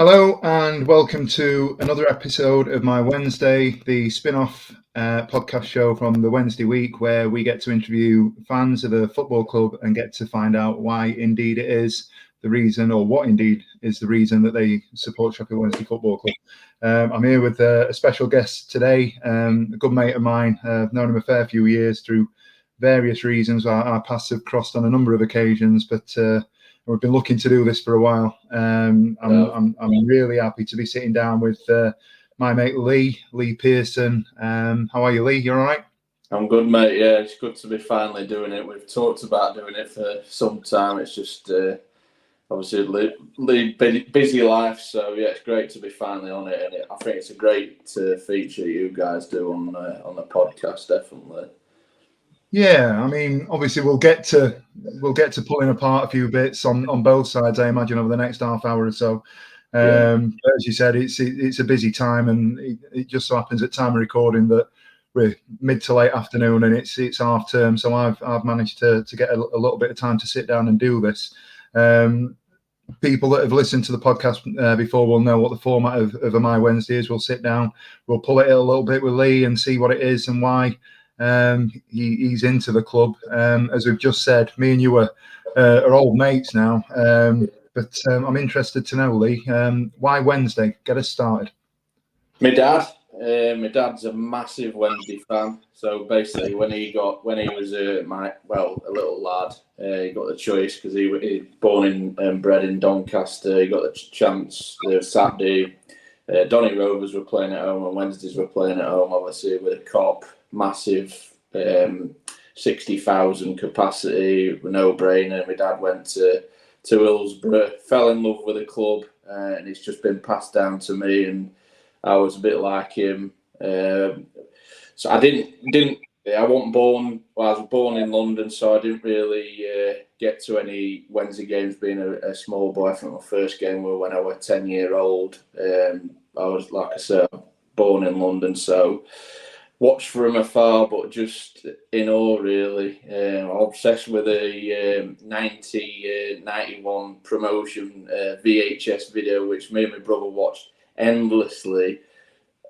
Hello and welcome to another episode of My Wednesday, the spin-off podcast show from the Wednesday week, where we get to interview fans of a football club and get to find out why indeed it is the reason, or what indeed is the reason that they support Sheffield Wednesday Football Club. I'm here with a special guest today, a good mate of mine. I've known him a fair few years through various reasons. Our paths have crossed on a number of occasions, but we've been looking to do this for a while. I'm really happy to be sitting down with my mate Lee Pearson. How are you, Lee? You all right? I'm good, mate. Yeah, it's good to be finally doing it. We've talked about doing it for some time. It's just obviously busy life, so yeah, it's great to be finally on it. And I think it's a great feature you guys do on the podcast, definitely. Yeah, I mean, obviously we'll get to pulling apart a few bits on both sides, I imagine, over the next half hour or so. As you said, it's a busy time, and it just so happens at time of recording that we're mid to late afternoon, and it's half term, so I've managed to get a little bit of time to sit down and do this. People that have listened to the podcast before will know what the format of a My Wednesday is. We'll sit down, we'll pull it a little bit with Lee and see what it is and why. He's into the club. As we've just said, me and you are old mates now. But I'm interested to know, Lee, why Wednesday? Get us started. My dad's a massive Wednesday fan. So basically, when he was a little lad, he got the choice because he was born and bred in Doncaster. He got the chance Saturday. Donny Rovers were playing at home and Wednesdays were playing at home, obviously with a Cop. Massive 60,000 capacity, no brainer. My dad went to Hillsborough, fell in love with the club, and it's just been passed down to me. And I was a bit like him. So I wasn't born. Well, I was born in London, so I didn't really get to any Wednesday games. Being a small boy, I think my first game was when I was 10-year-old. I was, like I said, born in London, so. Watched from afar, but just in awe, really. I'm obsessed with a 91 promotion VHS video, which me and my brother watched endlessly,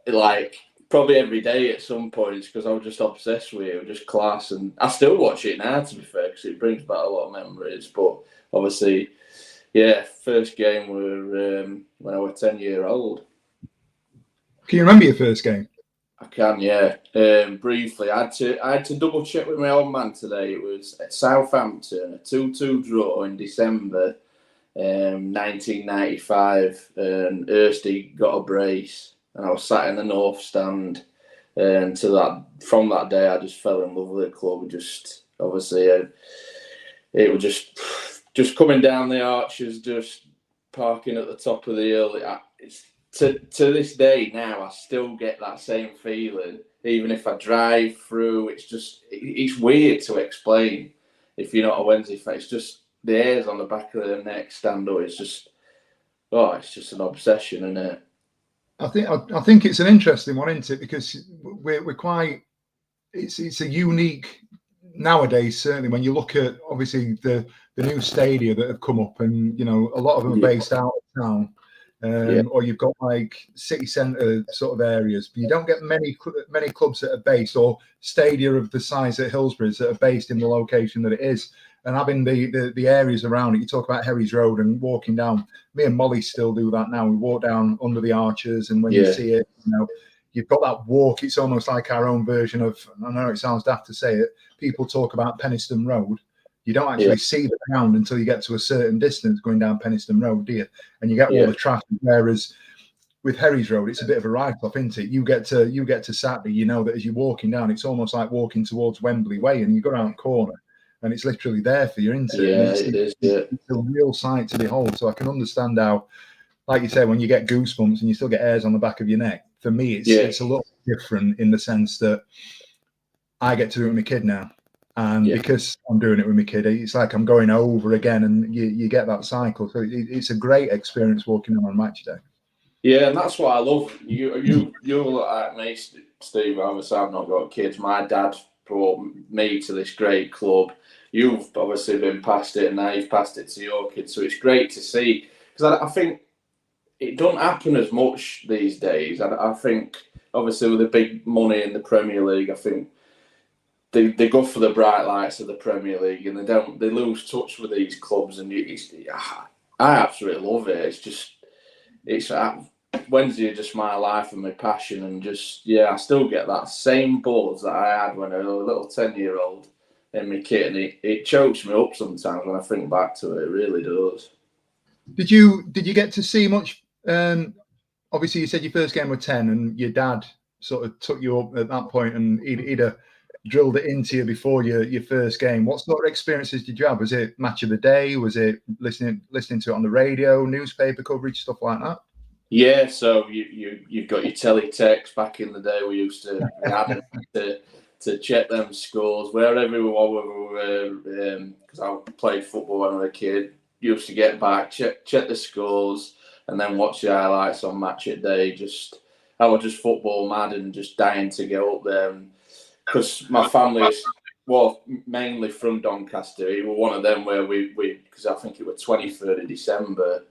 like probably every day at some points, because I was just obsessed with it. It was just class, and I still watch it now, to be fair, because it brings back a lot of memories. But obviously, yeah, first game were when I was 10-year-old. Can you remember your first game? I can, yeah. Briefly, I had to double check with my old man today. It was at Southampton, a 2-2 draw in December 1995, and Ersty got a brace, and I was sat in the north stand. And from that day, I just fell in love with the club. Just obviously, it was just coming down the arches, just parking at the top of the hill. To this day now, I still get that same feeling. Even if I drive through, it's weird to explain. If you're not a Wednesday fan, it's just the hairs on the back of the neck stand up. It's just an obsession, isn't it? I think it's an interesting one, isn't it? Because we're quite. It's a unique nowadays. Certainly, when you look at obviously the new stadia that have come up, and a lot of them are based out of town. Or you've got like city centre sort of areas, but you don't get many clubs that are based, or stadia of the size at Hillsborough's that are based in the location that it is, and having the areas around it. You talk about Herries Road and walking down. Me and Molly still do that now. We walk down under the arches, and when you see it, you've got that walk. It's almost like our own version of. I know it sounds daft to say it. People talk about Penistone Road. You don't actually see the ground until you get to a certain distance going down Penistone Road, do you? And you get all the traffic. Whereas with Herries Road, it's a bit of a write-off, isn't it? You get to Saturday, you know that as you're walking down, it's almost like walking towards Wembley Way, and you go around the corner, and it's literally there for you, isn't it? Yeah, it is. It's a real sight to behold. So I can understand how, like you say, when you get goosebumps and you still get hairs on the back of your neck. For me, it's a little different in the sense that I get to do it with my kid now. And because I'm doing it with my kid, it's like I'm going over again, and you get that cycle. So it's a great experience walking on match day. Yeah, and that's what I love. You're like me, Steve. Obviously, I've not got kids. My dad brought me to this great club. You've obviously been past it, and now you've passed it to your kids. So it's great to see, because I think it don't happen as much these days. I think obviously with the big money in the Premier League, I think they go for the bright lights of the Premier League, and they lose touch with these clubs. And I absolutely love it. It's Wednesday is just my life and my passion, and I still get that same buzz that I had when I was a little 10-year-old in my kit, and it chokes me up sometimes when I think back to it. It really does. Did you get to see much? Obviously, you said your first game was 10, and your dad sort of took you up at that point, and he'd drilled it into you before your first game. What sort of experiences did you have? Was it match of the day? Was it listening to it on the radio, newspaper coverage, stuff like that? Yeah, so you've got your teletext. Back in the day, we used to have to check them scores wherever we were, because I played football when I was a kid. Used to get back, check the scores, and then watch the highlights on matchday. I was just football mad and just dying to get up there. Because my family is mainly from Doncaster. We were one of them where we because I think it was 23rd of December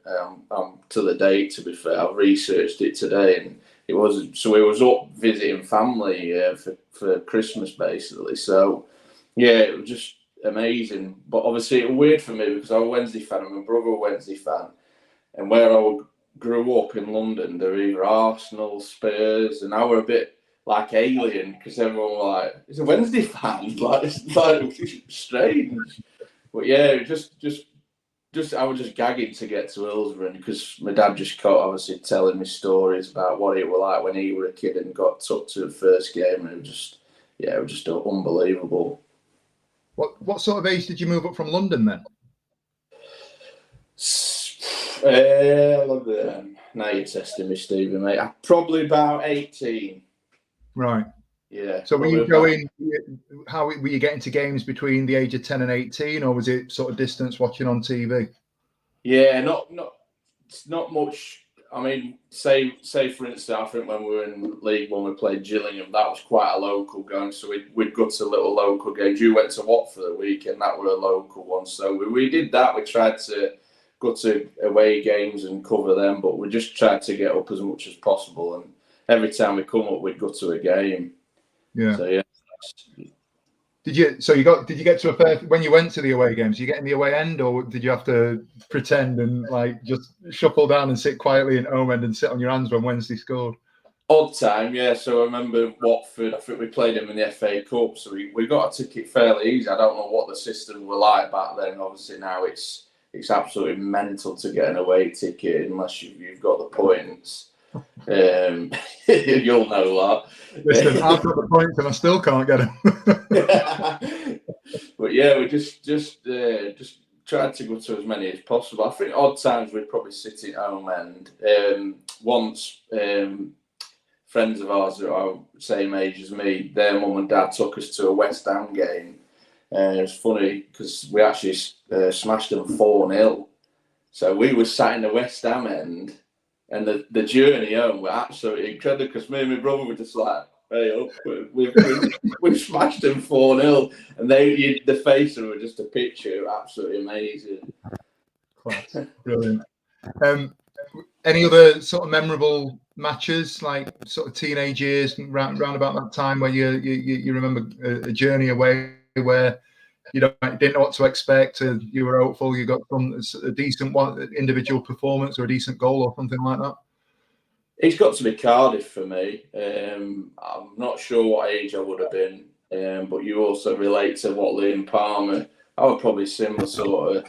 to the date. To be fair, I've researched it today, and it was so. We was up visiting family for Christmas basically. So yeah, it was just amazing. But obviously, it was weird for me because I'm a Wednesday fan and my brother was a Wednesday fan, and where I grew up in London, they're either Arsenal, Spurs, and I were a bit like alien because everyone was like, "It's a Wednesday fan." Like it's strange, but yeah, just I was just gagging to get to Hillsborough because my dad just kept obviously telling me stories about what it was like when he was a kid and got took to the first game, and it was just unbelievable. What sort of age did you move up from London then? Now you're testing me, Stevie, mate. I'm probably about 18. Right. Yeah. So were you going? How were you getting to games between the age of 10 and 18, or was it sort of distance watching on TV? Yeah, not much. I mean, say for instance, I think when we were in League One, we played Gillingham. That was quite a local game, so we'd go to little local games. You went to Watford the weekend, that were a local one. So we did that. We tried to go to away games and cover them, but we just tried to get up as much as possible. And every time we come up, we'd go to a game. Yeah. So yeah. Did you get to a fair when you went to the away games? Did you get in the away end, or did you have to pretend and like just shuffle down and sit quietly in home end and sit on your hands when Wednesday scored? Odd time, yeah. So I remember Watford. I think we played them in the FA Cup, so we got a ticket fairly easy. I don't know what the system were like back then. Obviously now it's absolutely mental to get an away ticket unless you've got the points. You'll know that. Listen, I've got the points and I still can't get them. But yeah, we just tried to go to as many as possible. I think odd times we'd probably sit at home end. Once friends of ours that are the same age as me, their mum and dad took us to a West Ham game. It's funny because we actually smashed them 4-0. So we were sat in the West Ham end. And the journey home were absolutely incredible because me and my brother were just like, "Hey, up, we've smashed them 4-0," and the face of them were just a picture, absolutely amazing. Class. Brilliant. Any other sort of memorable matches, like sort of teenage years, round about that time, where you remember a journey away where you didn't know what to expect, you were hopeful, you got a decent individual performance or a decent goal or something like that? It's got to be Cardiff for me. I'm not sure what age I would have been, but you also relate to what Liam Palmer. I was probably similar sort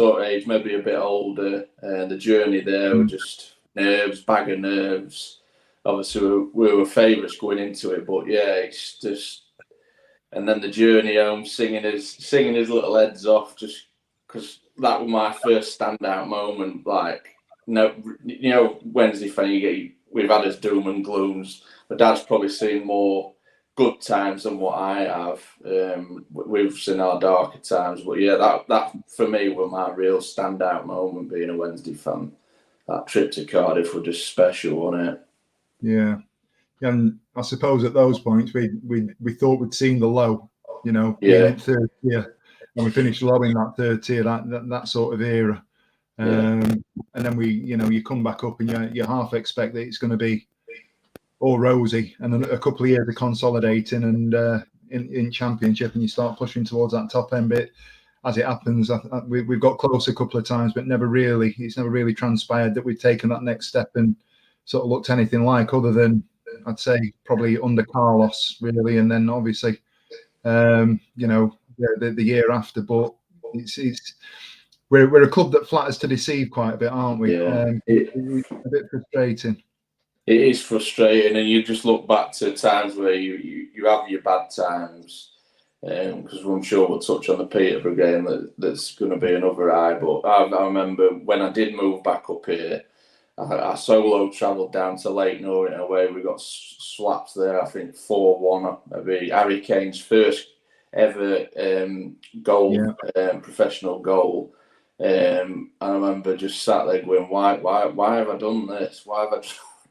of age, maybe a bit older. The journey there was just bag of nerves. Obviously, we were favourites going into it, but yeah, it's just. And then the journey home, singing his little heads off, just because that was my first standout moment. Like, Wednesday fan, we've had his doom and glooms. My dad's probably seen more good times than what I have. We've seen our darker times, but yeah, that for me was my real standout moment. Being a Wednesday fan, that trip to Cardiff was just special, wasn't it? Yeah. And I suppose at those points we thought we'd seen the low, Yeah. in third tier, and we finished low in that third tier, that sort of era. And then you come back up and you half expect that it's going to be all rosy, and then a couple of years of consolidating and in Championship, and you start pushing towards that top end bit. As it happens, we've got close a couple of times, but it's never really transpired that we've taken that next step and sort of looked anything like, other than I'd say probably under Carlos, really, and then obviously the year after. But we're a club that flatters to deceive quite a bit, aren't we? Yeah, it's a bit frustrating. It is frustrating, and you just look back to times where you have your bad times, because I'm sure we'll touch on the Peterborough game that's going to be another eye. But I remember when I did move back up here, I solo travelled down to Lake Norwich away. We got slapped there, I think 4-1. Harry Kane's first ever goal, professional goal. And I remember just sat there going, why have I done this? Why have I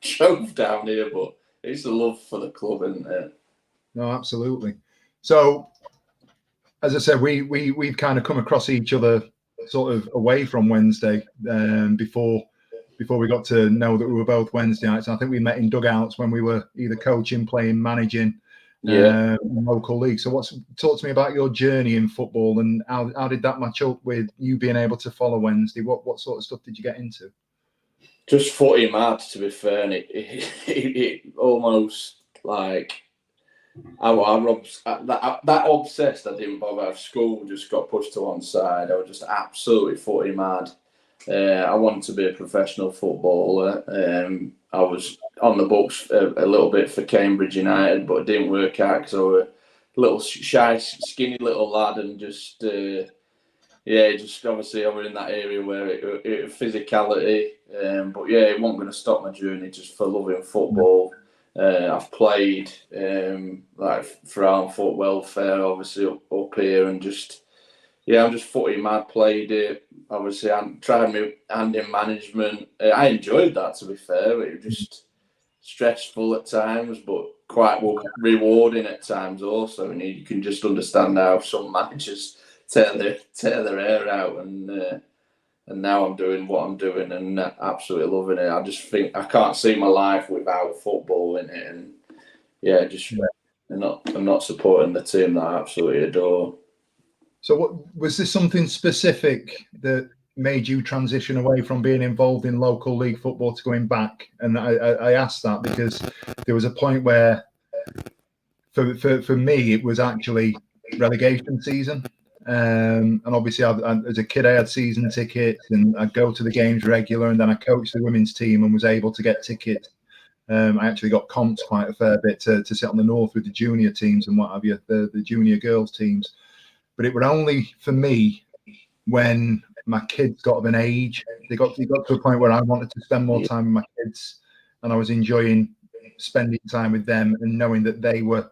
drove down here? But it's the love for the club, isn't it? No, absolutely. So, as I said, we've kind of come across each other sort of away from Wednesday before we got to know that we were both Wednesdayites. I think we met in dugouts when we were either coaching, playing, managing local league. So talk to me about your journey in football, and how did that match up with you being able to follow Wednesday? What sort of stuff did you get into? Just footy mad, to be fair. And it almost like I was that obsessed. I didn't bother. School just got pushed to one side. I was just absolutely footy mad. I wanted to be a professional footballer. I was on the books a little bit for Cambridge United, but it didn't work out because I was a little shy, skinny little lad, and just obviously I was in that area where it physicality. But yeah, it wasn't going to stop my journey just for loving football. I've played like for Armed Foot Welfare, obviously up here, and just I'm just footy mad. Played it. Obviously, I tried my hand in management. I enjoyed that, to be fair. It was just stressful at times, but quite rewarding at times also. And you can just understand how some managers tear their hair out. And now I'm doing what I'm doing and absolutely loving it. I just think I can't see my life without football in it. And I'm not supporting the team that I absolutely adore. So, what was there something specific that made you transition away from being involved in local league football to going back? And I asked that because there was a point where, for me, it was actually relegation season. And obviously, as a kid, I had season tickets, and I'd go to the games regular. And then I coached the women's team and was able to get tickets. I actually got comped quite a fair bit to sit on the north with the junior teams and what have you, the junior girls teams. But it was only for me when my kids got of an age. They got to a point where I wanted to spend more time with my kids, and I was enjoying spending time with them and knowing that they were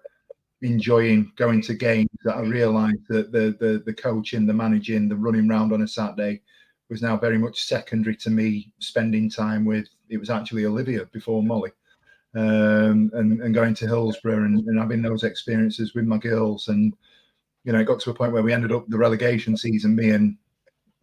enjoying going to games, that I realised that the coaching, the managing, the running round on a Saturday was now very much secondary to me spending time with. It was actually Olivia before Molly, and going to Hillsborough and having those experiences with my girls. And it got to a point where we ended up the relegation season. Me and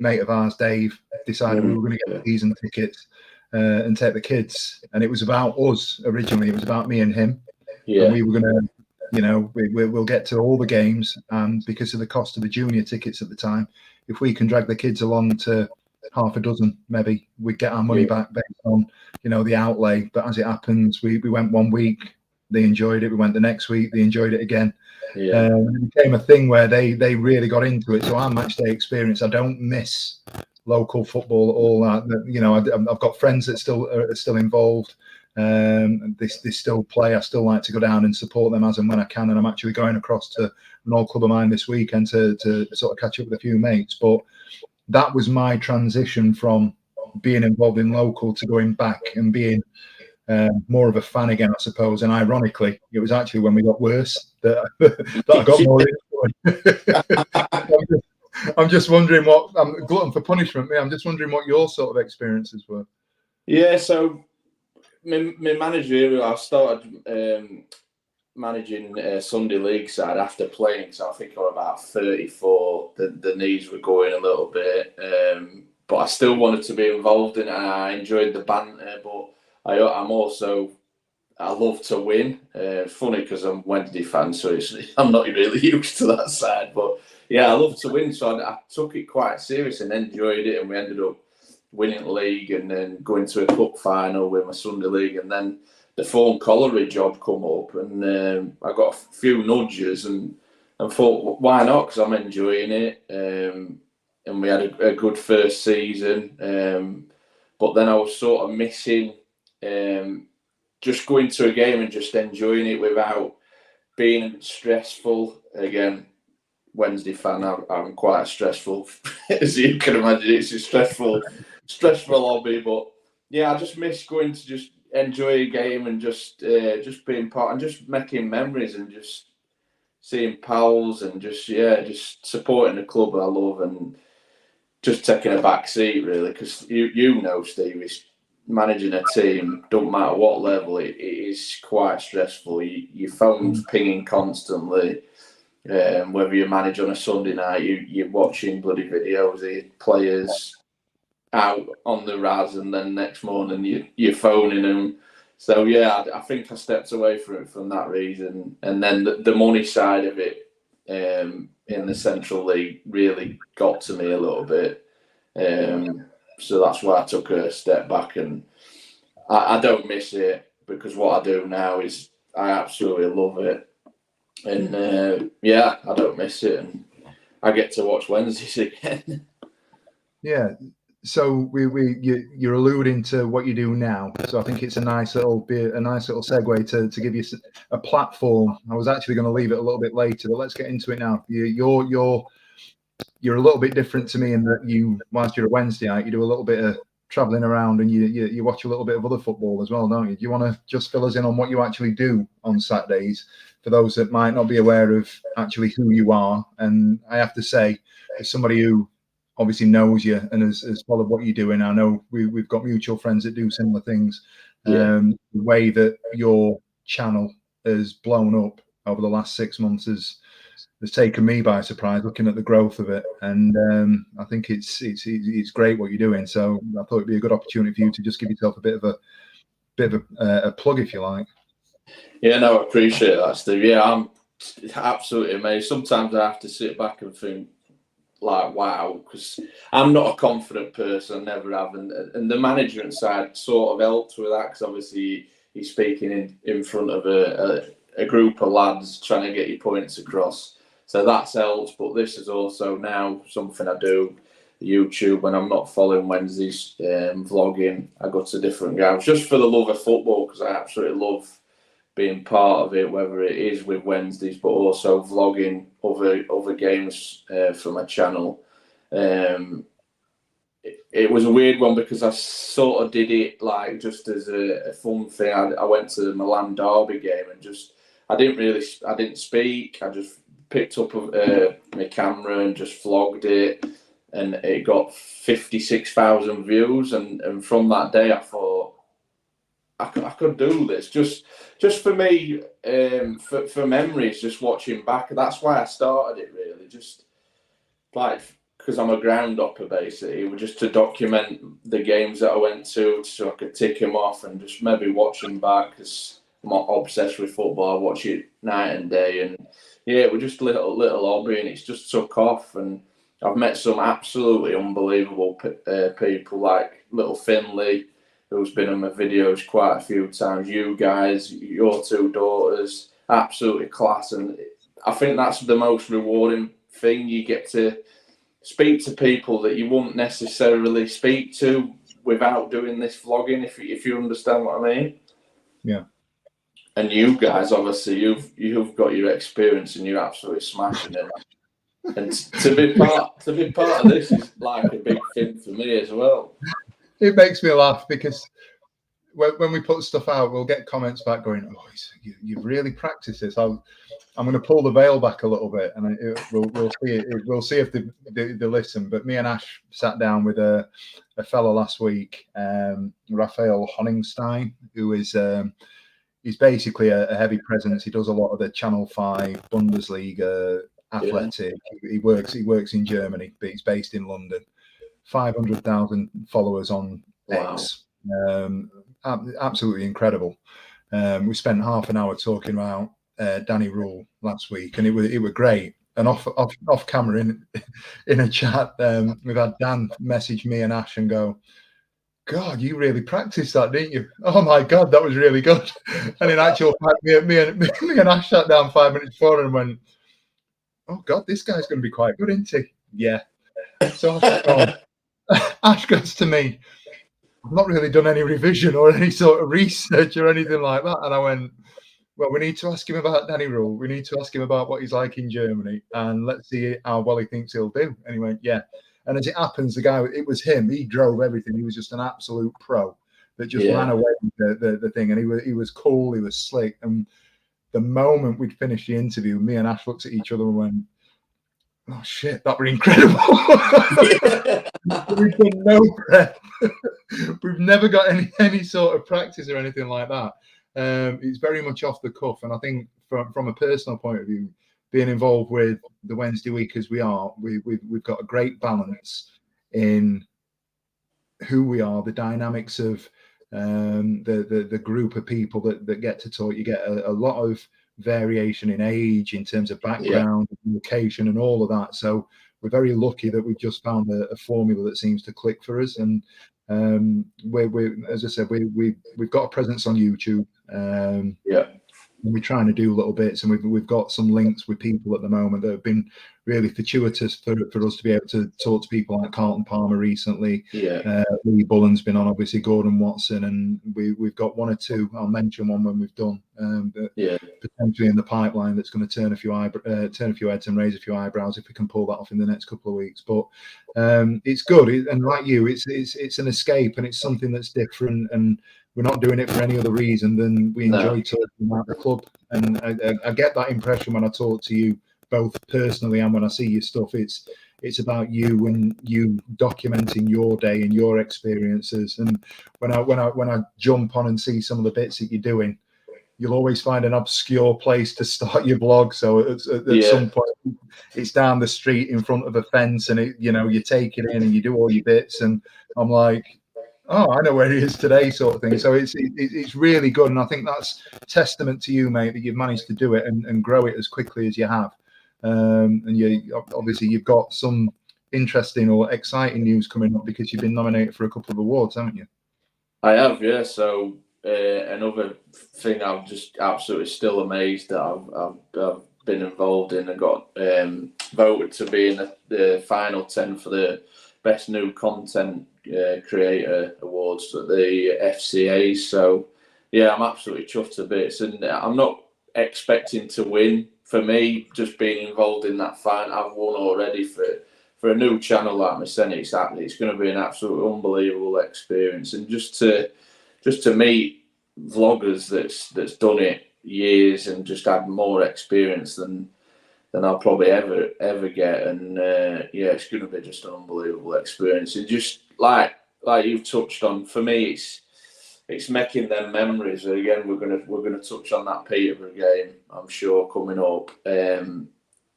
mate of ours, Dave, decided we were going to get season tickets and take the kids. And it was about us originally. It was about me and him. Yeah. And we were going to, we'll get to all the games. And because of the cost of the junior tickets at the time, if we can drag the kids along to half a dozen, maybe we'd get our money back based on, the outlay. But as it happens, we went 1 week. They enjoyed it. We went the next week. They enjoyed it again. It became a thing where they really got into it. So our match day experience, I don't miss local football at all. I've got friends that are still involved. They still play. I still like to go down and support them as and when I can. And I'm actually going across to an old club of mine this weekend to sort of catch up with a few mates. But that was my transition from being involved in local to going back and being more of a fan again, I suppose. And ironically, it was actually when we got worse that I got more into it. I'm just wondering I'm glutton for punishment. I'm just wondering what your sort of experiences were. Yeah, so my manager, I started managing Sunday League side after playing. So I think I was about 34. The knees were going a little bit. but I still wanted to be involved in it. I enjoyed the banter, but I'm also, I love to win. It's funny because I'm a Wednesday fan, so I'm not really used to that side. But yeah, I love to win, so I took it quite serious and enjoyed it. And we ended up winning the league and then going to a cup final with my Sunday league. And then the phone colliery job come up, and I got a few nudges and thought, why not? Because I'm enjoying it. And we had a good first season. But then I was sort of missing just going to a game and just enjoying it without being stressful. Again, Wednesday fan, I'm quite stressful, as you can imagine. It's a stressful hobby, but yeah, I just miss going to just enjoy a game and just being part and just making memories and just seeing pals and just supporting the club I love and just taking a back seat really, because you know, Stevie, managing a team, don't matter what level, it is quite stressful. Your phone's pinging constantly. Whether you manage on a Sunday night, you're watching bloody videos of the players out on the RAS, and then next morning you're phoning them. So yeah, I think I stepped away from it from that reason. And then the money side of it in the Central League really got to me a little bit. So that's why I took a step back, and I don't miss it because what I do now is I absolutely love it. And yeah, I don't miss it, and I get to watch Wednesdays again. Yeah. So you're alluding to what you do now. So I think it's a nice little segue to give you a platform. I was actually going to leave it a little bit later, but let's get into it now. You're a little bit different to me in that whilst you're a Wednesdayite, you do a little bit of traveling around and you watch a little bit of other football as well, don't you? Do you want to just fill us in on what you actually do on Saturdays for those that might not be aware of actually who you are? And I have to say, as somebody who obviously knows you and has followed what you're doing, I know we've got mutual friends that do similar things. Yeah. The way that your channel has blown up over the last 6 months has taken me by surprise, looking at the growth of it, and I think it's great what you're doing. So I thought it'd be a good opportunity for you to just give yourself a bit of a plug, if you like. Yeah, no, I appreciate that, Steve. Yeah, I'm absolutely amazed. Sometimes I have to sit back and think, like, wow, because I'm not a confident person, never have, and the management side sort of helped with that, because obviously he's speaking in front of a group of lads trying to get your points across. So that's helped, but this is also now something I do, YouTube, when I'm not following Wednesdays, vlogging. I go to different games just for the love of football, because I absolutely love being part of it, whether it is with Wednesdays, but also vlogging other games for my channel. It was a weird one because I sort of did it like just as a fun thing. I went to the Milan Derby game and I didn't speak. I just picked up my camera and just vlogged it, and it got 56,000 views. And from that day, I thought I could do this just for me, for memories, just watching back. That's why I started it, really, just like because I'm a ground hopper basically, just to document the games that I went to, so I could tick them off and just maybe watch them back, because I'm not obsessed with football. I watch it night and day, and yeah, it was just little hobby, and it's just took off. And I've met some absolutely unbelievable people, like little Finley, who's been in my videos quite a few times. You guys, your two daughters, absolutely class. And I think that's the most rewarding thing. You get to speak to people that you wouldn't necessarily speak to without doing this vlogging, if you understand what I mean. Yeah. And you guys, obviously, you've got your experience and you're absolutely smashing it. And to be part of this is like a big thing for me as well. It makes me laugh because when we put stuff out, we'll get comments back going, "Oh, you've really practiced this." I'm going to pull the veil back a little bit, and we'll see. We'll see if they listen. But me and Ash sat down with a fellow last week, Raphael Honigstein, who is he's basically a heavy presence. He does a lot of the Channel 5 Bundesliga athletic. Yeah. He works in Germany, but he's based in London. 500,000 followers on Wow. X. Absolutely incredible. We spent half an hour talking about Danny Rule last week, and it was great. And off camera in a chat, we've had Dan message me and Ash and go, "God, you really practiced that, didn't you? Oh my God, that was really good." And in actual fact, me and Ash sat down 5 minutes before and went, "Oh God, this guy's going to be quite good, isn't he?" Yeah. So Ash goes to me, "I've not really done any revision or any sort of research or anything like that." And I went, "Well, we need to ask him about Danny Rule. We need to ask him about what he's like in Germany, and let's see how well he thinks he'll do." And he went, "Yeah." And as it happens, the guy, it was him. He drove everything. He was just an absolute pro that just ran away with the thing. And he was cool. He was slick. And the moment we'd finished the interview, me and Ash looked at each other and went, "Oh shit, that was incredible." We've done no prep. We've never got any sort of practice or anything like that. It's very much off the cuff, and I think from a personal point of view, being involved with the Wednesday week as we are, we've got a great balance in who we are, the dynamics of the group of people that get to talk. You get a lot of variation in age, in terms of background, location, and all of that. So we're very lucky that we've just found a formula that seems to click for us. And we're as I said, we've got a presence on YouTube. And we're trying to do little bits, and we've got some links with people at the moment that have been really fortuitous for us to be able to talk to people like Carlton Palmer recently. Lee Bullen's been on, obviously Gordon Watson, and we've got one or two. I'll mention one when we've done. Potentially in the pipeline that's going to turn a few heads and raise a few eyebrows if we can pull that off in the next couple of weeks. But it's good, and like you, it's an escape, and it's something that's different, and we're not doing it for any other reason than we enjoy talking about the club. And I get that impression when I talk to you, both personally and when I see your stuff. It's about you and you documenting your day and your experiences. And when I jump on and see some of the bits that you're doing, you'll always find an obscure place to start your blog. So at some point, it's down the street in front of a fence, and you take it in and you do all your bits. And I'm like, "Oh, I know where he is today," sort of thing. So it's really good, and I think that's testament to you, mate, that you've managed to do it and grow it as quickly as you have. And you've got some interesting or exciting news coming up because you've been nominated for a couple of awards, haven't you? I have, yeah. So another thing, I'm just absolutely still amazed that I've been involved in and got voted to be in the final 10 for the Best New Content Creator Awards at the FCA. So yeah, I'm absolutely chuffed to bits, and I'm not expecting to win. For me, just being involved in that fight, I've won already for a new channel like myself. It's going to be an absolutely unbelievable experience, and just to meet vloggers that's done it years and just had more experience than I'll probably ever get. And it's going to be just an unbelievable experience. And just like you've touched on, for me, it's making them memories. Again, we're gonna touch on that Peterborough game, I'm sure, coming up.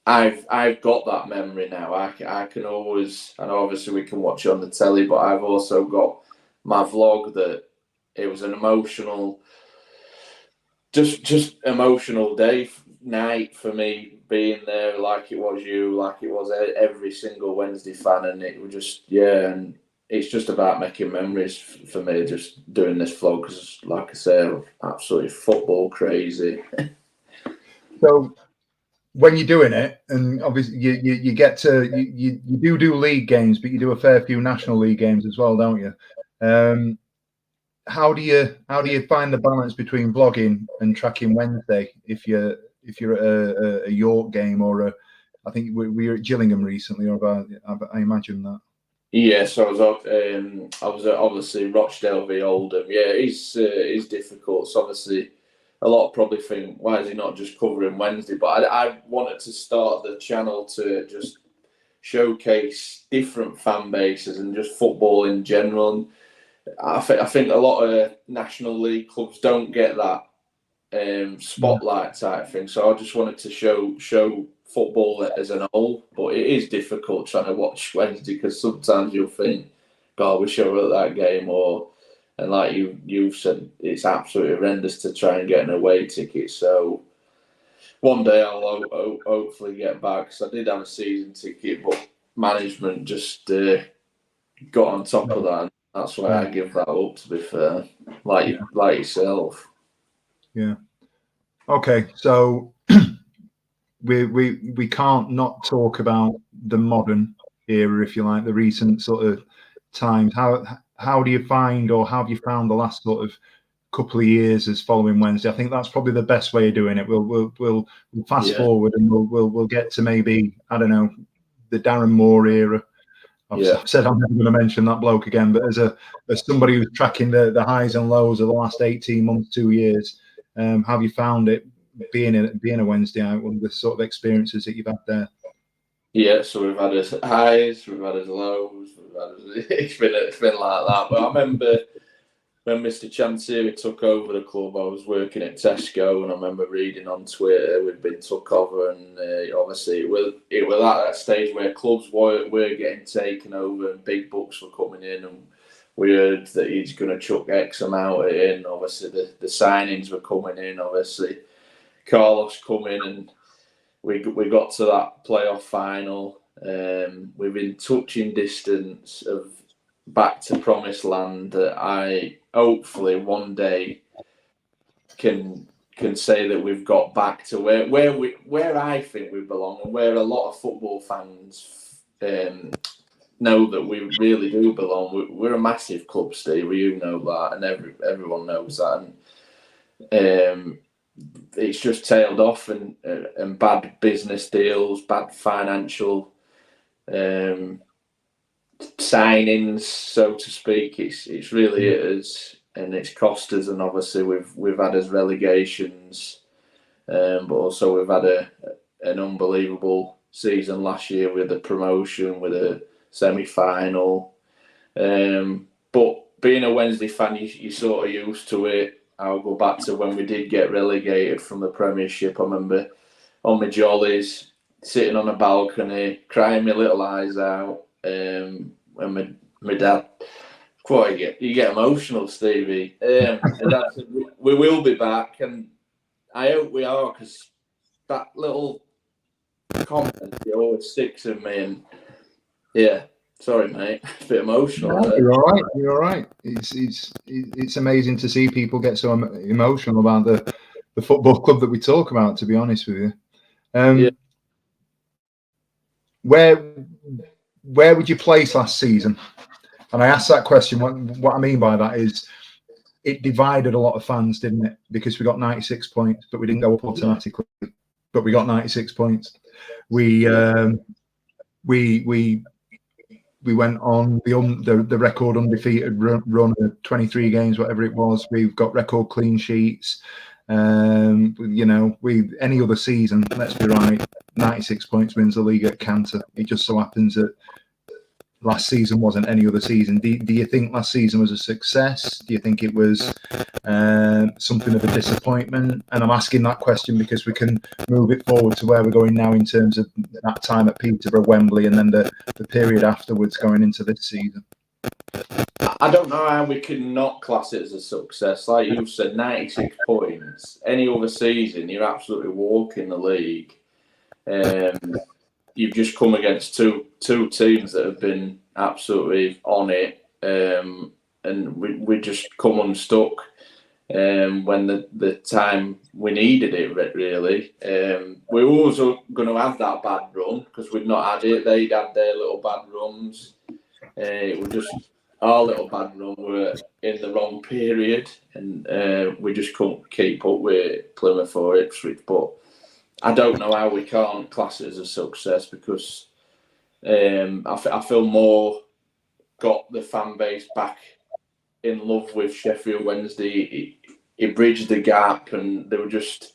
I've got that memory now. I can always, and obviously we can watch it on the telly, but I've also got my vlog that it was an emotional, just emotional night for me being there, like it was you, like it was every single Wednesday fan, and it was just and it's just about making memories for me, just doing this vlog, because like I say, I'm absolutely football crazy. So when you're doing it, and obviously you get to you do league games, but you do a fair few national league games as well, don't you? How do you find the balance between vlogging and tracking Wednesday if you're at a York game or I think we were at Gillingham recently, or I imagine that. Yeah, so I was at obviously Rochdale v Oldham. Yeah, it's difficult. So obviously, a lot probably think, why is he not just covering Wednesday? But I wanted to start the channel to just showcase different fan bases and just football in general. And I think a lot of National League clubs don't get that spotlight type thing. So I just wanted to show football as an whole, but it is difficult trying to watch Wednesday because sometimes you'll think, God, I wish I were at that game, and like you've said, it's absolutely horrendous to try and get an away ticket. So one day I'll hopefully get back, because I did have a season ticket, but management just got on top of that. And that's why I give that up, to be fair, like yourself. Yeah. Okay, so we can't not talk about the modern era, if you like, the recent sort of times. How do you find, or how have you found the last sort of couple of years as following Wednesday? I think that's probably the best way of doing it. We'll fast forward, and we'll get to maybe, I don't know, the Darren Moore era. I've said I'm never going to mention that bloke again, but as somebody who's tracking the highs and lows of the last 18 months, 2 years, how have you found it being a Wednesdayite? One of the sort of experiences that you've had there? Yeah, so we've had his highs, we've had his lows, it's been like that. But I remember when Mr. Chantieri took over the club, I was working at Tesco, and I remember reading on Twitter we'd been took over, and obviously it was at that stage where clubs were getting taken over and big bucks were coming in, and we heard that he's going to chuck X amount in. Obviously the signings were coming in, obviously Carlos coming, and we got to that playoff final. Within touching distance of back to promised land, that I hopefully one day can say that we've got back to where I think we belong, and where a lot of football fans know that we really do belong. We're a massive club, Steve. You know that, and everyone knows that. And it's just tailed off, and bad business deals, bad financial signings, so to speak. It's really is, and it's cost us. And obviously we've had us relegations, but also we've had an unbelievable season last year with a promotion, with a semi-final. But being a Wednesday fan, you're sort of used to it. I'll go back to when we did get relegated from the Premiership. I remember on my jollies, sitting on a balcony, crying my little eyes out. When my dad, you get emotional, Stevie. And Dad said, we will be back, and I hope we are, because that little comment always sticks in me. And yeah, sorry, mate, a bit emotional. No, you're all right. You're all right. It's amazing to see people get so emotional about the football club that we talk about, to be honest with you. Where would you place last season? And I asked that question. What I mean by that is, it divided a lot of fans, didn't it? Because we got 96 points, but we didn't go up automatically. But we got 96 points. We went on the record undefeated run of 23 games, whatever it was. We've got record clean sheets. Any other season, let's be right, 96 points wins the league at canter. It just so happens that last season wasn't any other season. Do you think last season was a success? Do you think it was something of a disappointment? And I'm asking that question because we can move it forward to where we're going now in terms of that time at Peterborough, Wembley, and then the period afterwards going into this season. I don't know how we can not class it as a success. Like you said, 96 points. Any other season, you're absolutely walking the league. You've just come against two teams that have been absolutely on it, and we just come unstuck when the time we needed it, really. We were also going to have that bad run because we'd not had it. They'd had their little bad runs. It was just our little bad run were in the wrong period, and we just couldn't keep up with Plymouth or Ipswich. But I don't know how we can't class it as a success, because I feel more got the fan base back in love with Sheffield Wednesday. It bridged the gap, and it was just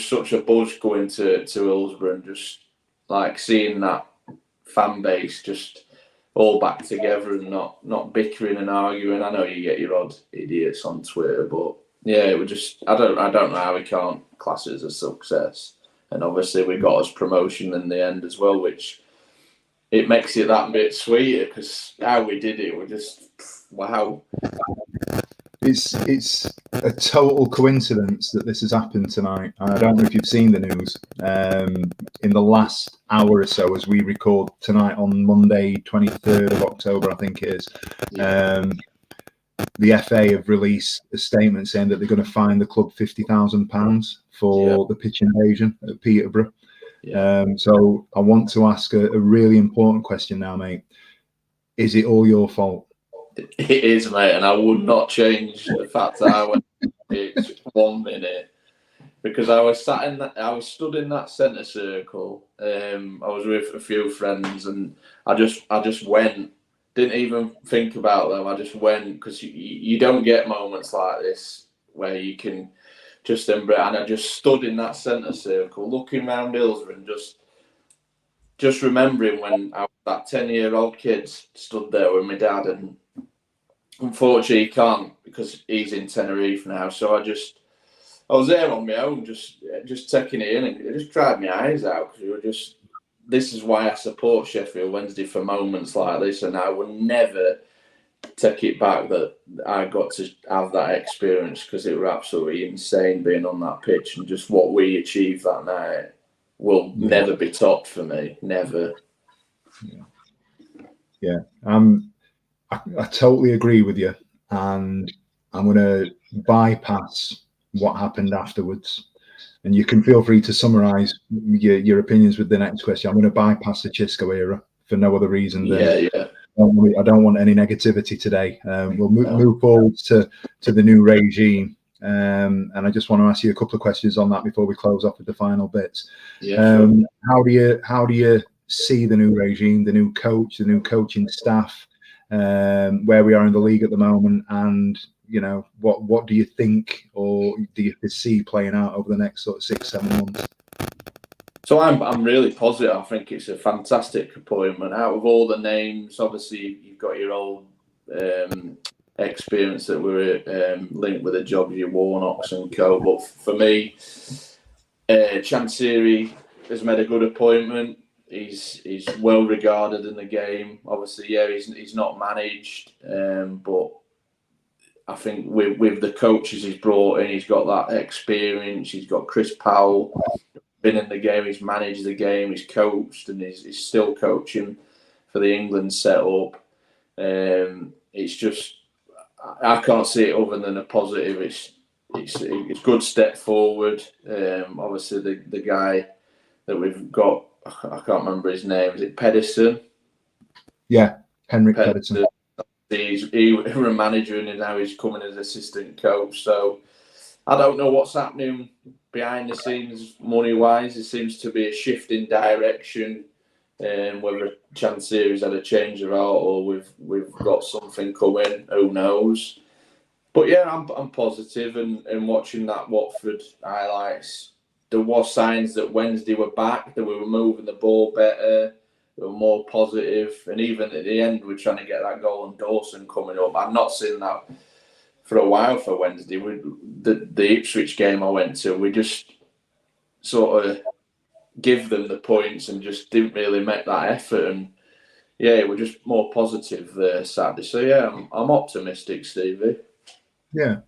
such a buzz going to Hillsborough, and just like seeing that fan base just all back together and not bickering and arguing. I know you get your odd idiots on Twitter, but yeah, it was just I don't know how we can't class it as a success. and obviously we got us promotion in the end as well, which it makes it that bit sweeter because how we did it, we're just wow. It's a total coincidence that this has happened tonight. I don't know if you've seen the news. In the last hour or so, as we record tonight on Monday, 23rd of October, I think it is, the FA have released a statement saying that they're going to fine the club £50,000 for the pitch invasion at Peterborough. So I want to ask a really important question now, mate. Is it all your fault? It is, mate, and I would not change the fact that I went to the pitch 1 minute because I was stood in that centre circle. I was with a few friends, and I just went. Didn't even think about them. I just went because you don't get moments like this where you can just embrace. And I just stood in that centre circle, looking round Hillsborough and just remembering when I was that 10-year-old kid stood there with my dad, and unfortunately he can't because he's in Tenerife now. So I was there on my own, just taking it in, and it just dried my eyes out because this is why I support Sheffield Wednesday for moments like this, and I will never take it back that I got to have that experience because it was absolutely insane being on that pitch, and just what we achieved that night will never be topped for me, never. I totally agree with you, and I'm going to bypass what happened afterwards. And you can feel free to summarise your opinions with the next question. I'm going to bypass the Chisco era for no other reason than I don't want any negativity today. We'll move forward to the new regime, and I just want to ask you a couple of questions on that before we close off with the final bits. Sure. How do you see the new regime, the new coach, the new coaching staff, where we are in the league at the moment, and what do you think, or do you see playing out over the next sort of 6-7 months? So I'm really positive. I think it's a fantastic appointment. Out of all the names, obviously you've got your old experience that were linked with the job, your Warnocks and co. But for me, Chansiri has made a good appointment. He's well regarded in the game. Obviously, he's not managed, but I think with the coaches he's brought in, he's got that experience. He's got Chris Powell, been in the game, he's managed the game, he's coached, and he's still coaching for the England setup. It's just, I can't see it other than a positive. It's a good step forward. Obviously, the guy that we've got, I can't remember his name. Is it Pedersen? Yeah, Henrik Pedersen. He was a manager, and now he's coming as assistant coach. So I don't know what's happening behind the scenes money-wise. It seems to be a shift in direction. Whether Chansiri's had a change of heart or we've got something coming, who knows? But yeah, I'm positive, and watching that Watford highlights, there was signs that Wednesday were back, that we were moving the ball better, they were more positive, and even at the end we're trying to get that goal on Dawson coming up. I've not seen that for a while for Wednesday. The Ipswich game I went to, we just sort of give them the points and just didn't really make that effort, and we're just more positive there Saturday. So yeah, I'm optimistic, Stevie. Yeah,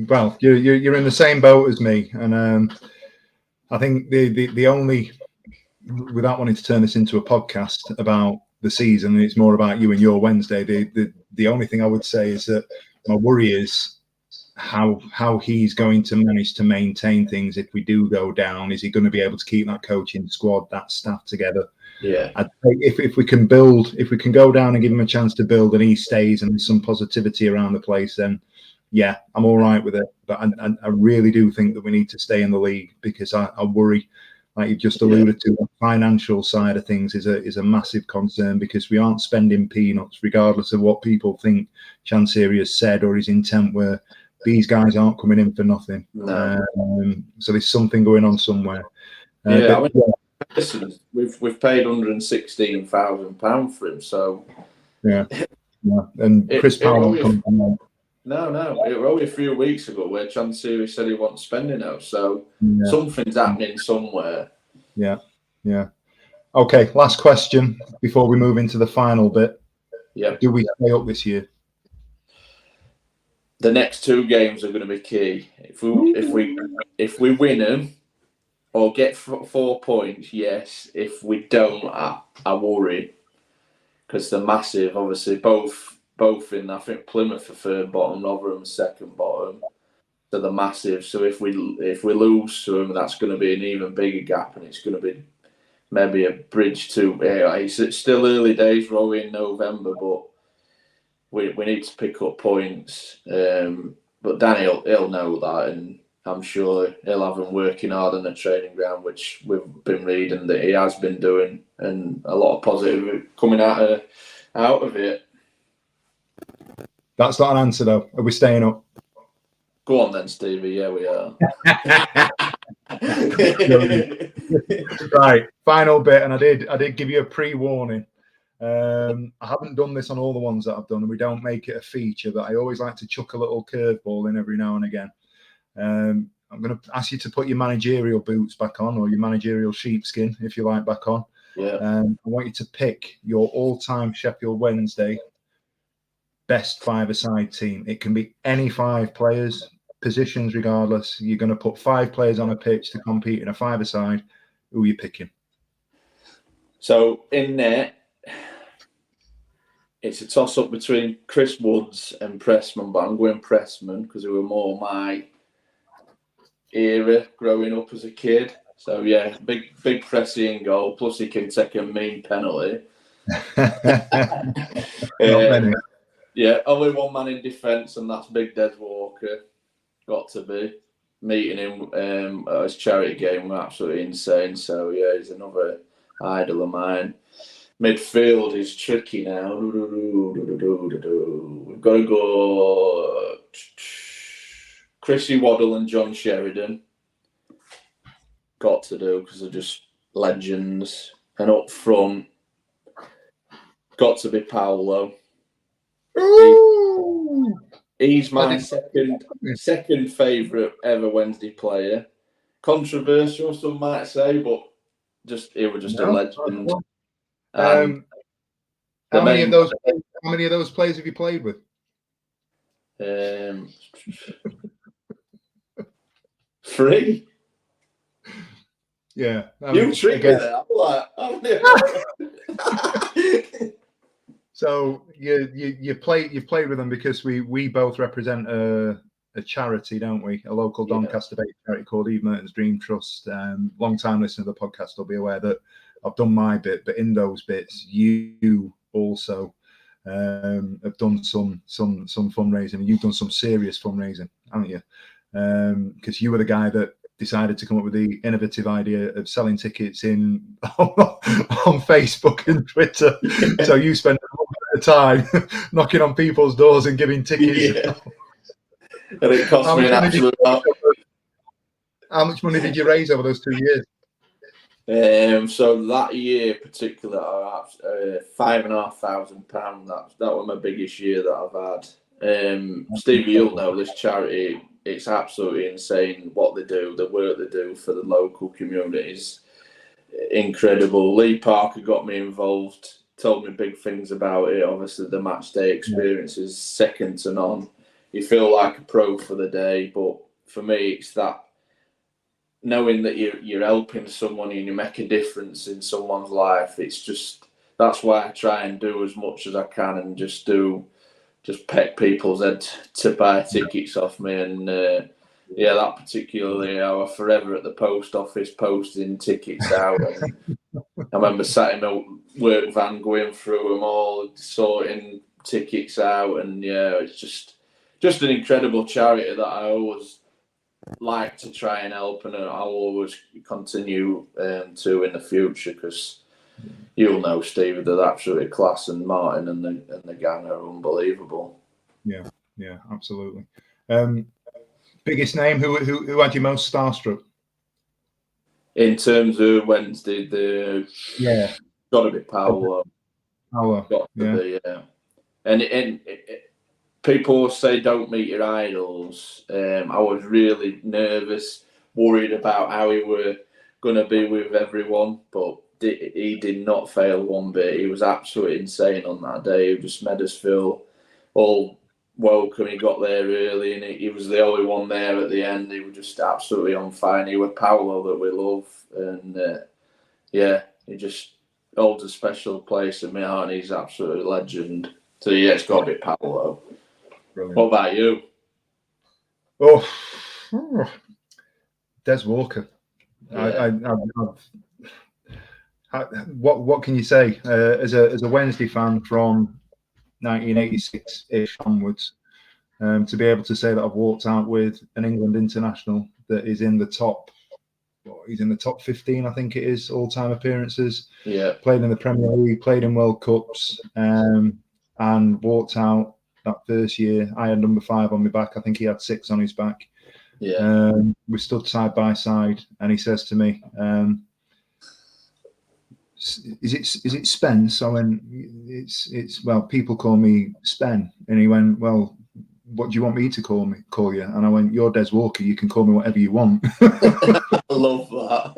well, you're in the same boat as me, and I think the only, without wanting to turn this into a podcast about the season, it's more about you and your Wednesday. The only thing I would say is that my worry is how he's going to manage to maintain things if we do go down. Is he going to be able to keep that coaching squad, that staff together? Yeah. If we can build, if we can go down and give him a chance to build, and he stays and there's some positivity around the place, then yeah, I'm all right with it. But I really do think that we need to stay in the league, because I worry, like you've just alluded to, the financial side of things is a massive concern, because we aren't spending peanuts, regardless of what people think Chansiri has said or his intent were. These guys aren't coming in for nothing. No. So there's something going on somewhere. Listen, we've paid £116,000 for him, so yeah. And Chris Powell. No, it was only a few weeks ago where Chansiri said he wasn't spending those. So something's happening somewhere. Yeah, yeah. Okay, last question before we move into the final bit. Yeah. Do we stay up this year? The next 2 games are going to be key. If we win them or get 4 points, yes. If we don't, I worry because they're massive. Obviously, both in. I think Plymouth are third bottom, Rotherham second bottom. So they're massive. So if we lose to them, that's going to be an even bigger gap, and it's going to be maybe a bridge to. It's still early days, we're only in November, but we need to pick up points. But Danny he'll know that, and I'm sure he'll have him working hard on the training ground, which we've been reading that he has been doing, and a lot of positive coming out of it. That's not an answer, though. Are we staying up? Go on then, Stevie. Yeah, we are. Right, final bit, and I did give you a pre-warning. I haven't done this on all the ones that I've done, and we don't make it a feature, but I always like to chuck a little curveball in every now and again. I'm going to ask you to put your managerial boots back on, or your managerial sheepskin, if you like, back on. Yeah. I want you to pick your all-time Sheffield Wednesday best five-a-side team. It can be any 5 players, positions regardless. You're going to put 5 players on a pitch to compete in a five-a-side. Who are you picking? So in net, it's a toss-up between Chris Woods and Pressman, but I'm going Pressman because they were more my era growing up as a kid. So yeah, big Pressy in goal. Plus he can take a mean penalty. Not many. Yeah, only one man in defence, and that's Big Des Walker. Got to be. Meeting him at his charity game was absolutely insane. So yeah, he's another idol of mine. Midfield is tricky now. We've got to go Chrissy Waddle and John Sheridan. Got to do because they're just legends. And up front, got to be Paolo. He's my second favourite ever Wednesday player. Controversial, some might say, but he was just a legend. How many of those players have you played with? 3. Yeah, you treat me there. I'm like, So you've played with them because we both represent a charity, don't we? A local Doncaster-based charity called Eve Merton's Dream Trust. Long time listener to the podcast will be aware that I've done my bit, but in those bits, you also have done some fundraising. You've done some serious fundraising, haven't you? Because you were the guy that decided to come up with the innovative idea of selling tickets on Facebook and Twitter. So you spent a lot of time knocking on people's doors and giving tickets. Yeah. And it cost me an absolute. How much money did you raise over those 2 years? So that year particular, £5,500. That was my biggest year that I've had. Stevie, you'll know this charity. It's absolutely insane what they do, the work they do for the local communities. Incredible. Lee Parker got me involved, told me big things about it. Obviously, the match day experience is second to none. You feel like a pro for the day, but for me, it's that knowing that you're helping someone and you make a difference in someone's life. It's just, that's why I try and do as much as I can and just peck people's head to buy tickets off me. And that particularly, I was forever at the post office posting tickets out. And I remember sat in my work van going through them all, sorting tickets out. And it's just an incredible charity that I always like to try and help, and I'll always continue to in the future, because you'll know, Steve, they're absolutely class, and Martin and the gang are unbelievable. Yeah, absolutely. Biggest name, who had you most starstruck? In terms of Wednesday, got to be Paolo. Got to be, yeah. And people say don't meet your idols. I was really nervous, worried about how he were going to be with everyone, but he did not fail one bit. He was absolutely insane on that day. He just made us feel all welcome. He got there early, and he was the only one there at the end. He was just absolutely on fire. And he was Paolo that we love, and he just holds a special place in my heart. And he's absolutely a legend. So yeah, it's got to be Paolo. Brilliant. What about you? Des Walker. Yeah. What can you say as a Wednesday fan from 1986-ish onwards, to be able to say that I've walked out with an England international that is in the top. He's in the top 15, I think it is, all-time appearances. Yeah. Played in the Premier League, played in World Cups, and walked out that first year. I had number 5 on my back. I think he had 6 on his back. Yeah. We stood side by side, and he says to me, "Is it Spence?" I went, "It's well, people call me Spen." And he went, "Well, what do you want me to call you?" And I went, "You're Des Walker. You can call me whatever you want." I love that.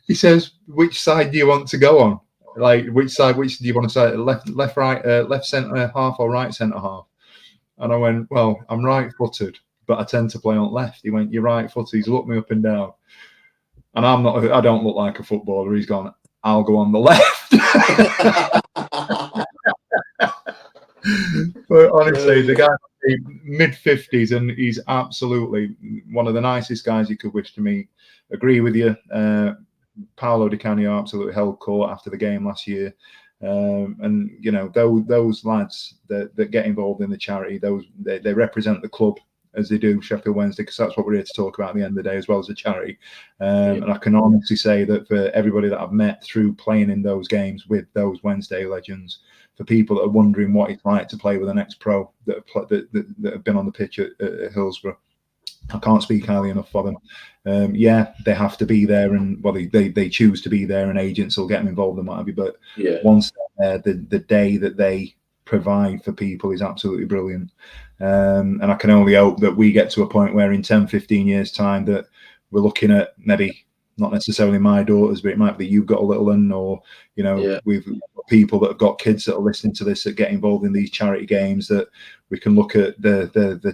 He says, "Which side do you want to go on? Like, which do you want to say? Left, right, left centre half or right centre half?" And I went, "Well, I'm right-footed, but I tend to play on left." He went, "You're right-footed." He's looked me up and down, and I don't look like a footballer. He's gone, "I'll go on the left." But honestly, the guy mid-50s, and he's absolutely one of the nicest guys you could wish to meet. Agree with you. Paolo Di Canio absolutely held court after the game last year. And you know, those lads that get involved in the charity, they represent the club as they do Sheffield Wednesday, because that's what we're here to talk about at the end of the day, as well as the charity. And I can honestly say that for everybody that I've met through playing in those games with those Wednesday legends, for people that are wondering what it's like to play with an ex-pro that have been on the pitch at Hillsborough, I can't speak highly enough for them. They have to be there, and well, they choose to be there, and agents will get them involved and what have you. But once they're there, the day that they provide for people is absolutely brilliant. And I can only hope that we get to a point where in 10, 15 years' time that we're looking at maybe not necessarily my daughters, but it might be you've got a little one, or, you know, we've got people that have got kids that are listening to this that get involved in these charity games, that we can look at the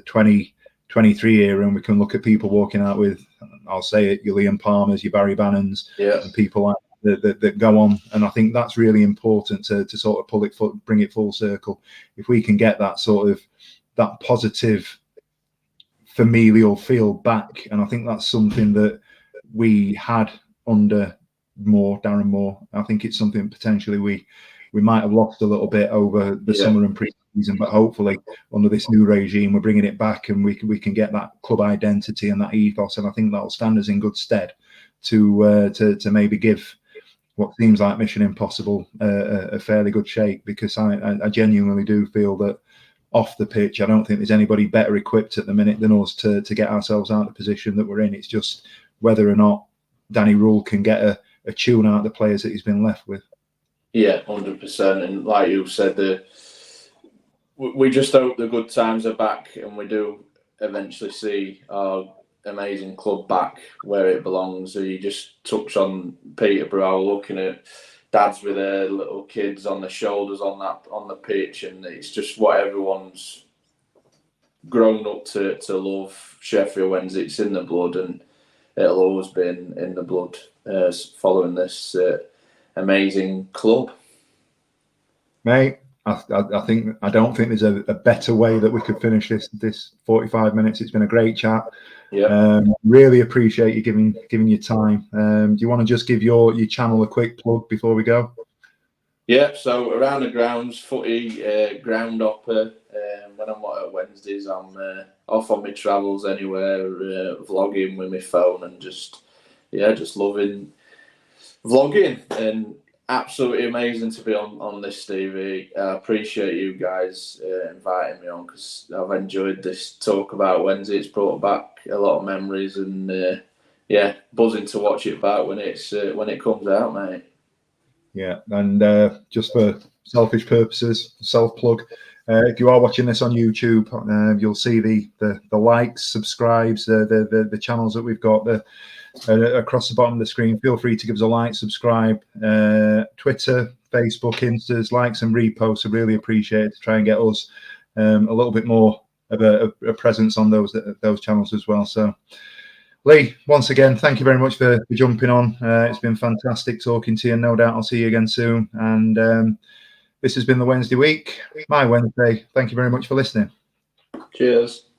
2023 era, and we can look at people walking out with, I'll say it, your Liam Palmers, your Barry Bannons, and people like that go on. And I think that's really important to sort of bring it full circle. If we can get that sort of that positive familial feel back, and I think that's something that we had under Darren Moore. I think it's something potentially we might have lost a little bit over the summer and pre-season, but hopefully under this new regime, we're bringing it back, and we can get that club identity and that ethos, and I think that'll stand us in good stead to maybe give what seems like Mission Impossible a fairly good shake, because I genuinely do feel that off the pitch, I don't think there's anybody better equipped at the minute than us to get ourselves out of the position that we're in. It's just whether or not Danny Rule can get a tune out of the players that he's been left with. Yeah, 100%. And like you said, we just hope the good times are back, and we do eventually see our amazing club back where it belongs. So you just touch on Peterborough, looking at dads with their little kids on the shoulders on the pitch, and it's just what everyone's grown up to love. Sheffield Wednesday, it's in the blood, and it'll always be in the blood following this amazing club. Mate, I don't think there's a better way that we could finish this 45 minutes. It's been a great chat. Really appreciate you giving your time. Do you want to just give your channel a quick plug before we go? Yeah, so around the grounds, footy, ground hopper. When I'm at Wednesdays, I'm off on my travels anywhere, vlogging with my phone, and just loving vlogging, and absolutely amazing to be on this, Stevie. I appreciate you guys inviting me on, because I've enjoyed this talk about Wednesday. It's brought back a lot of memories, and buzzing to watch it back when it comes out, mate. Yeah, and just for selfish purposes, self-plug, If you are watching this on YouTube, you'll see the likes, subscribes, the channels that we've got across the bottom of the screen. Feel free to give us a like, subscribe. Twitter, Facebook, Instas, likes and reposts are really appreciated to try and get us a little bit more of a presence on those channels as well. So, Lee, once again, thank you very much for jumping on. It's been fantastic talking to you. No doubt I'll see you again soon. And this has been the Wednesday week, my Wednesday. Thank you very much for listening. Cheers.